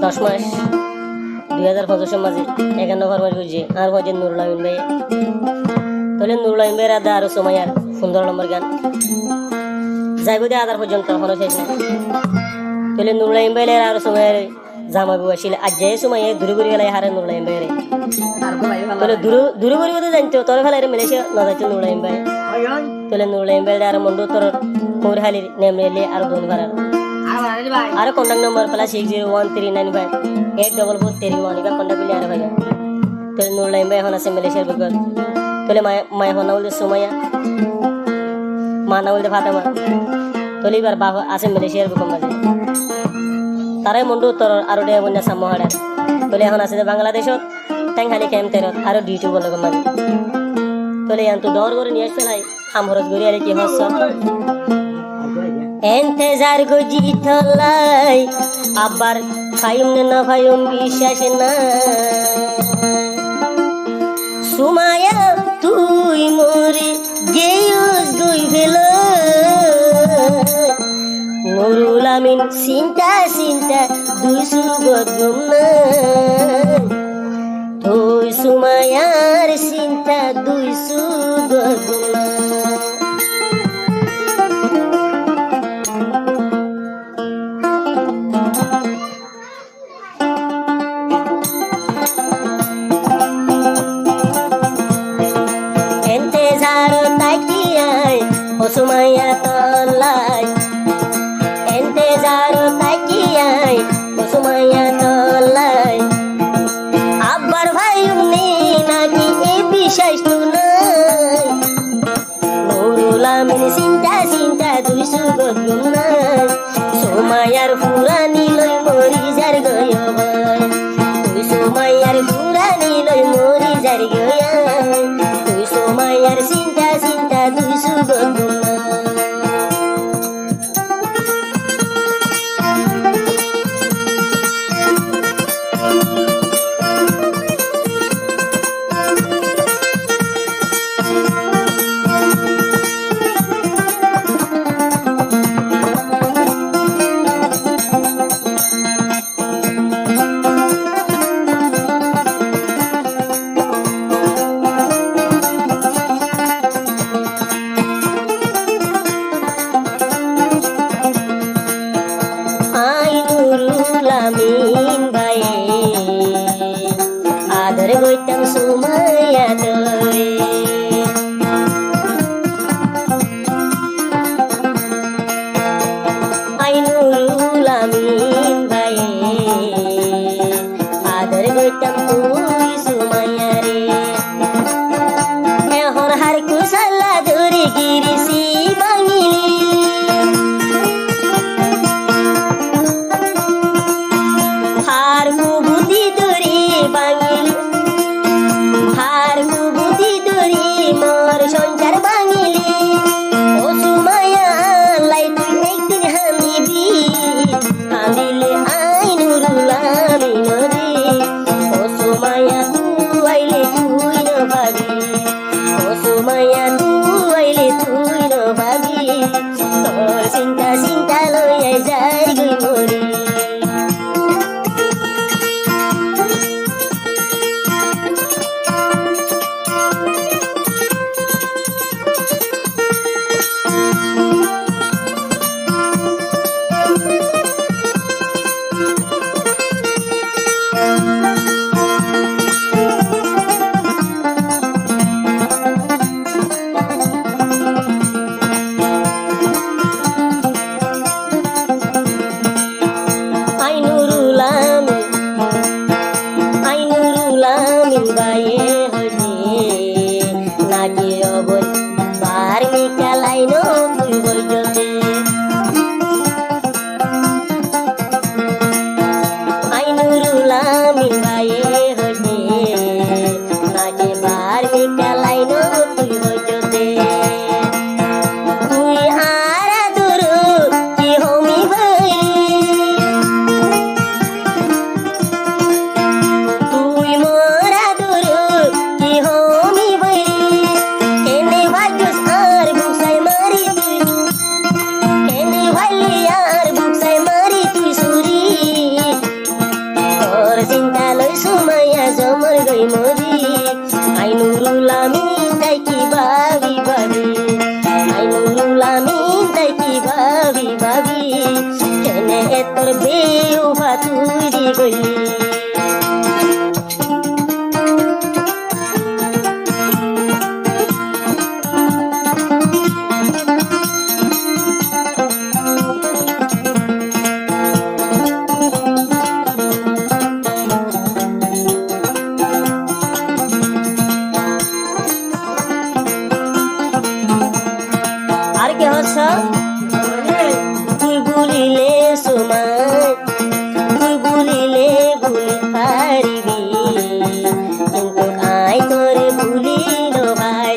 10 মাস 2015 মাঝে 51 ফরমাস করছে আর হচ্ছে নুরুল আমিন ভাই। তাহলে নুরুল আমিন ভাইয়ের আদা আরো সময়ার 15 নম্বর গান যাইব দিয়ে আদার পর্যন্ত হলো শেষ না। তাহলে নুরুল আমিন ভাইয়ের আরো সময়ের জামাবু আসলে আজ যে সময় দূরে ঘুরে গেলে হারে নুরুল আমিন ভাইয়ের তাহলে দূরে ঘুরে ঘুরে জানতো তোর ফেলে মালয়েশিয়া না যাইতো নুরুল আমিন ভাই। তাহলে নুরুল আমিন ভাই আর মন্ডু তোর কোর হালির নেম রেলে আর দোন ভাড়া আর কন্টাক্ট নম্বর প্লাস 6013958443 এবার কন্টাক্ট করলে আর ভাই। তাহলে নুরুল আমিন ভাই এখন আছে মালয়েশিয়ার বিগত। তাহলে মায় এখন না বলতে সোমাইয়া মা না বলতে ফাতেমা। তাহলে এবার বাবা আছে মালয়েশিয়ার বিগত মাঝে তারাই মন্ডু তোর আরো ডে বন্যা সামহাড়া। তাহলে এখন আছে বাংলাদেশত ট্যাংখানি ক্যাম্প তেরত আরো ডিউটি বলে মাঝে। তাহলে এখন তো দর করে নিয়ে আসছে নাই আমরত গড়ি আর কি হস এন্তেজার গজি থলাই আবার ফাইম না ফাইম বিশ্বাস না সুমায়া তুই মোরে গেয়স গই ফেল নুরুল আমিন চিন্তা চিন্তা দুই সুগত গুমনা তুই সুমায়ার চিন্তা দুই সুগত গুমনা। সুমাইয়া তলাই এন্তেজার তাকিয়াই সুমাইয়া তলাই আব্বার ভাই উনি নাকি এই বিশ্বাস নাই নুরুল আমিন চিন্তা চিন্তা দুই সুগত নাই সুমাইয়ার ফুরানি লই মরি যার গয় ভাই তুই সুমাইয়ার ফুরানি লই মরি যার গয় তুই সুমাইয়ার চিন্তা চিন্তা দুই সুগত আমিন ভাই আদর গইতাম সুমাইয়া তোরে আই নুরুল আমিন ভাই আদর গইতাম তুই সুমাইয়া রে এখন হার কুশালা ধরে গিরিছি বাঙিলি চিন্তা চিন্তা লইয়া যাই গই মরি মরি আই নুরুল আমিন তাই কি ভাবি ভাবি আই নুরুল আমিন তাই কি ভাবি ভাবি কেনে তোর বেউফা তুই দি গলি আর কে হচ্ছ তুই বলিলে সময় তুই বলিলে ভুলি পারিবি কিন্তু আই তোরে ভুলিল ভাই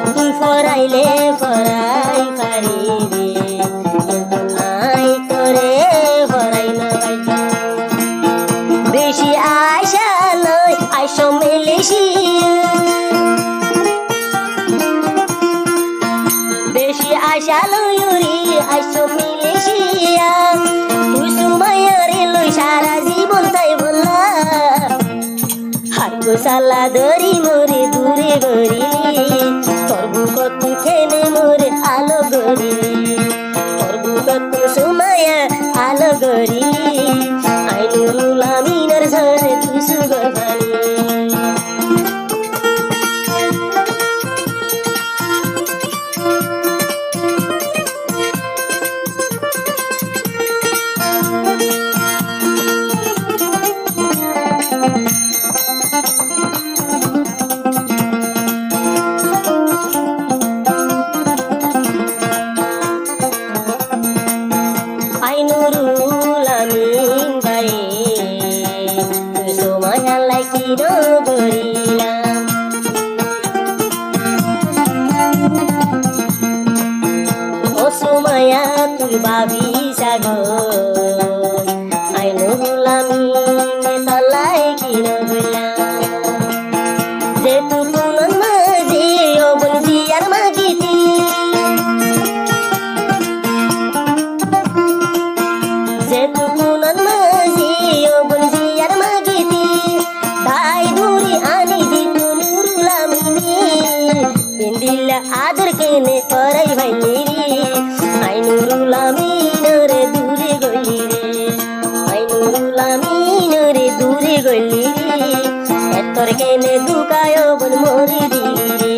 তুই ফরাইলে ফরাই পারিবি কিন্তু আই তোরে ফরাই না ভাই বেশি আশা নয় আইসো মেলেশিয়া বেশি আশা লয়ুরি আইসো মেলেশিয়া তুই সুমায়ারে লই সারা জীবন তাই বললা হাত সালা ধরি মোরে দূরে গড়িলি তোর বুকত খেনে মোরে আলো গড়িলি তোর বুকত সুমায়া আলো গড়িলি আই নুরুল আমিনের ঝরে তুই সুগর পানি আই নুরুল আমিন ভাই তুই সময় লাইকি নগরিলাম ও সময়া তুই ভাবি সাগর আই নুরুল আমিন তলাই কি নগরিলাম যে তুই পুনন মাঝে অবন জিয়ার মাগিতি যে তুকুনন মাঝি অবন জিয়ার মাগিতি তাই দূরি আনি দিতু নুরুল আমিনি পিন্দিলা আদর কেনে পরাই ভাইলি আই নুরুল আমিন রে দূরে গলি রে আই নুরুল আমিন রে দূরে গলি এতর কেনে দুকায় অবন মরি দিলি রে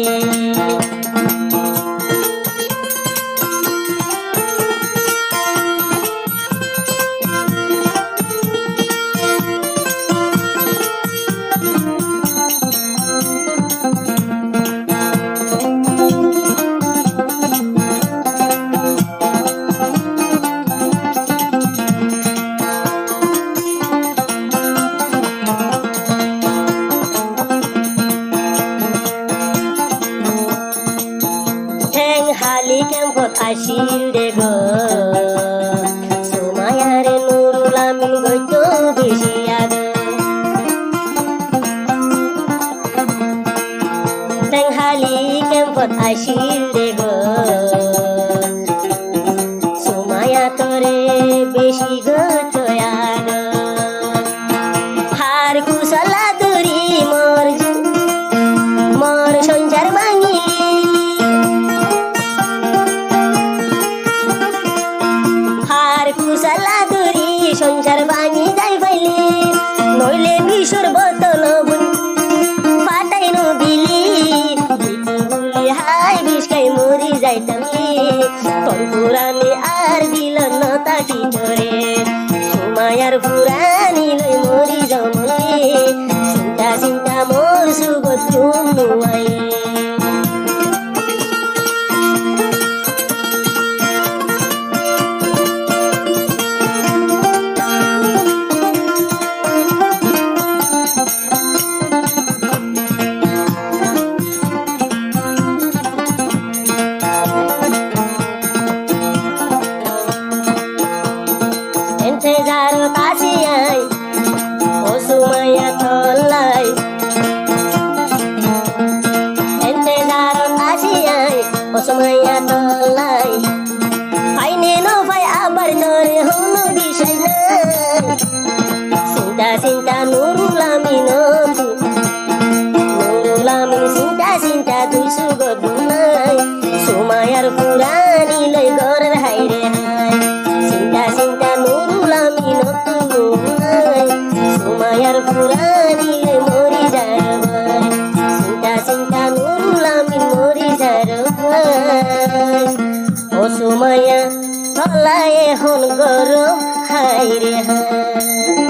হালি কেম্পত আসিল দে গো সুমায়ারে নুরুল আমিন গইত বেশি আগ হালি কেম্পত আসিল দে গো সুমায়া তোরে বেশি গত আগ হার কুশলা দূরি মোর সংসার ভাঙি কুশলা দূরি সংসার ভাঙি যাই পাইলি নইলে বিষর বোতল ফাটাই নদিলি বলি হাই বিষ খাই মরি যাইতামি তোর পুরানি আর দিল নতাটি ধরে সুমায়ার পুরানি লই মরি জমলি চিন্তা চিন্তা মোর সুগত নুয়াই इंतजार तासी आई চিন্তা চিন্তা নুরুল আমিন নুরুল আমিন চিন্তা চিন্তা দুই সুগত নাই সুমায়ার পুরানি লই গরের হাইরে হাই চিন্তা চিন্তা নুরুল আমিন নাই সুমায়ার পুরানি লই মরি যার ভাই চিন্তা চিন্তা নুরুল আমিন মরি যার ভাই ও সুমায়া চলায় এখন গরম হাইরে হাই